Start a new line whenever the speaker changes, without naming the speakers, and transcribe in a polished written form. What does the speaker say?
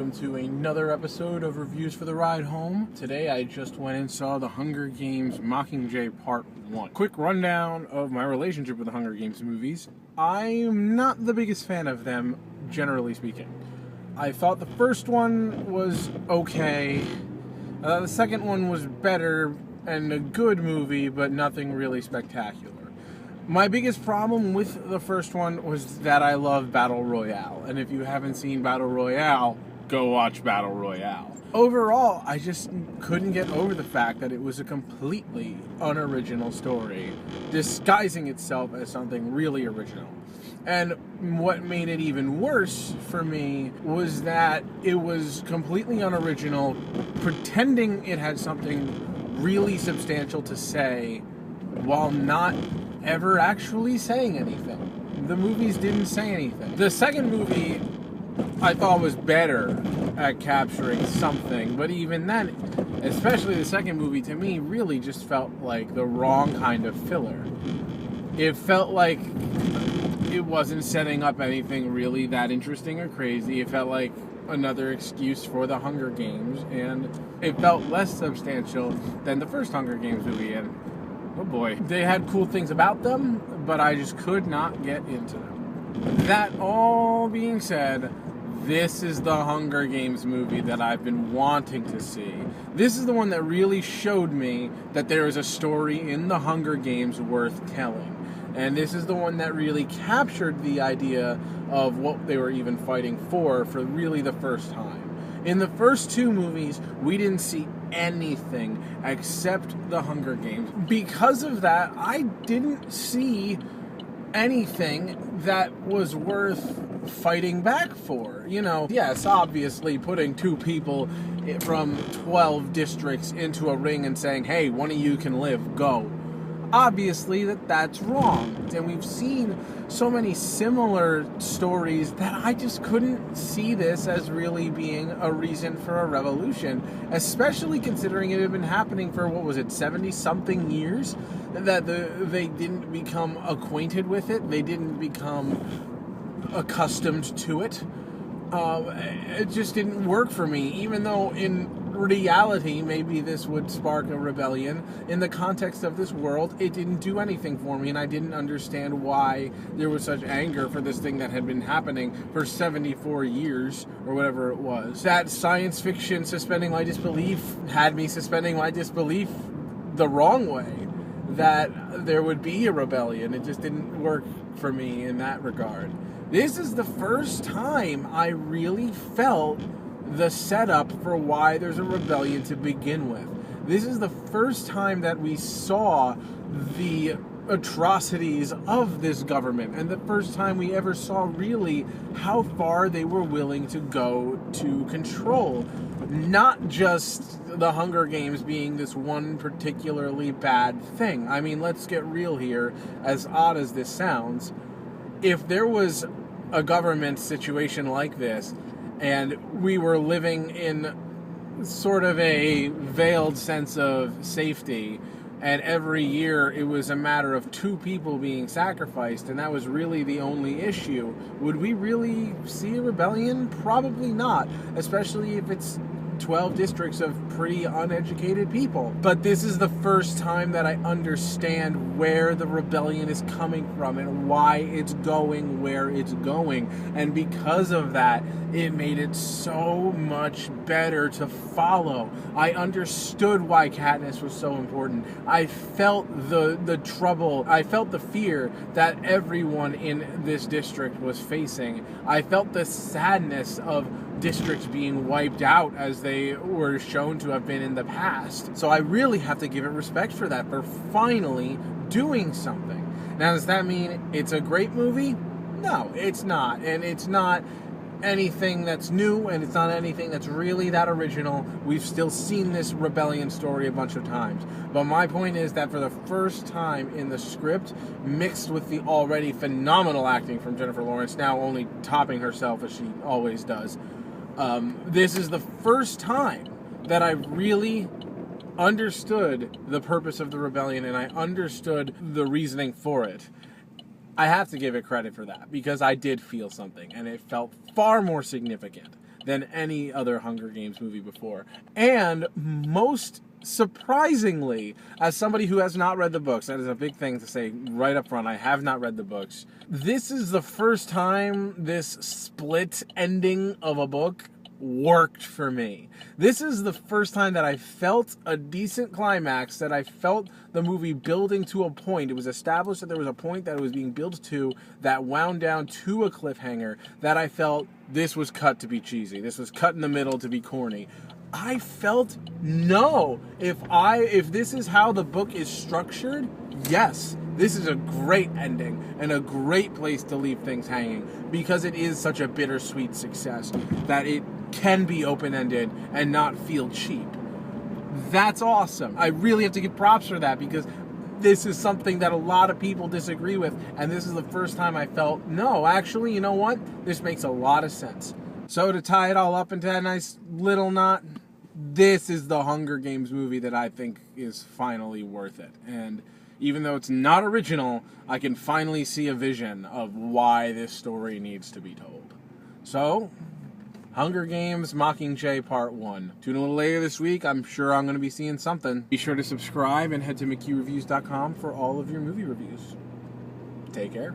welcome to another episode of Reviews for the Ride Home. Today I just went and saw The Hunger Games Mockingjay Part 1. Quick rundown of my relationship with the Hunger Games movies. I'm not the biggest fan of them, generally speaking. I thought the first one was okay. The second one was better and a good movie, but nothing really spectacular. My biggest problem with the first one was that I love Battle Royale. And if you haven't seen Battle Royale, go watch Battle Royale. Overall, I just couldn't get over the fact that it was a completely unoriginal story, disguising itself as something really original. And what made it even worse for me was that it was completely unoriginal, pretending it had something really substantial to say while not ever actually saying anything. The movies didn't say anything. The second movie I thought was better at capturing something, but even then, especially the second movie, to me really just felt like the wrong kind of filler. It felt like it wasn't setting up anything really that interesting or crazy. It felt like another excuse for the Hunger Games, and it felt less substantial than the first Hunger Games movie. And oh boy, they had cool things about them, but I just could not get into them. That all being said, this is the Hunger Games movie that I've been wanting to see. This is the one that really showed me that there is a story in the Hunger Games worth telling. And this is the one that really captured the idea of what they were even fighting for really the first time. In the first two movies, we didn't see anything except the Hunger Games. Because of that, I didn't see anything that was worth fighting back for. You know, yes, obviously putting two people from 12 districts into a ring and saying, hey, one of you can live, go. Obviously that's wrong. And we've seen so many similar stories that I just couldn't see this as really being a reason for a revolution, especially considering it had been happening for, 70-something years, that they didn't become acquainted with it, they didn't become accustomed to it. It just didn't work for me, even though in reality, maybe this would spark a rebellion. In the context of this world, it didn't do anything for me, and I didn't understand why there was such anger for this thing that had been happening for 74 years, or whatever it was. That science fiction suspending my disbelief had me suspending my disbelief the wrong way, that there would be a rebellion. It just didn't work for me in that regard. This is the first time I really felt the setup for why there's a rebellion to begin with. This is the first time that we saw the atrocities of this government, and the first time we ever saw really how far they were willing to go to control. Not just the Hunger Games being this one particularly bad thing. I mean, let's get real here, as odd as this sounds. If there was a government situation like this, and we were living in sort of a veiled sense of safety, and every year it was a matter of two people being sacrificed, and that was really the only issue, would we really see a rebellion? Probably not, especially if it's 12 districts of pretty uneducated people. But this is the first time that I understand where the rebellion is coming from and why it's going where it's going. And because of that, it made it so much better to follow. I understood why Katniss was so important. I felt the trouble. I felt the fear that everyone in this district was facing. I felt the sadness of districts being wiped out as they were shown to have been in the past. So I really have to give it respect for that, for finally doing something. Now, does that mean it's a great movie? No, it's not. And it's not anything that's new, and it's not anything that's really that original. We've still seen this rebellion story a bunch of times. But my point is that for the first time in the script, mixed with the already phenomenal acting from Jennifer Lawrence, now only topping herself as she always does, this is the first time that I really understood the purpose of the rebellion, and I understood the reasoning for it. I have to give it credit for that, because I did feel something, and it felt far more significant than any other Hunger Games movie before. And most surprisingly, as somebody who has not read the books, that is a big thing to say right up front, I have not read the books. This is the first time this split ending of a book worked for me. This is the first time that I felt a decent climax, that I felt the movie building to a point. It was established that there was a point that it was being built to that wound down to a cliffhanger, that I felt this was cut to be cheesy. This was cut in the middle to be corny. I felt, no, if this is how the book is structured, yes, this is a great ending and a great place to leave things hanging, because it is such a bittersweet success that it can be open-ended and not feel cheap. That's awesome. I really have to give props for that, because this is something that a lot of people disagree with, and this is the first time I felt, no, actually, you know what? This makes a lot of sense. So to tie it all up into a nice little knot, this is the Hunger Games movie that I think is finally worth it. And even though it's not original, I can finally see a vision of why this story needs to be told. So, Hunger Games Mockingjay Part 1. Tune in a little later this week. I'm sure I'm going to be seeing something. Be sure to subscribe and head to McKeeReviews.com for all of your movie reviews. Take care.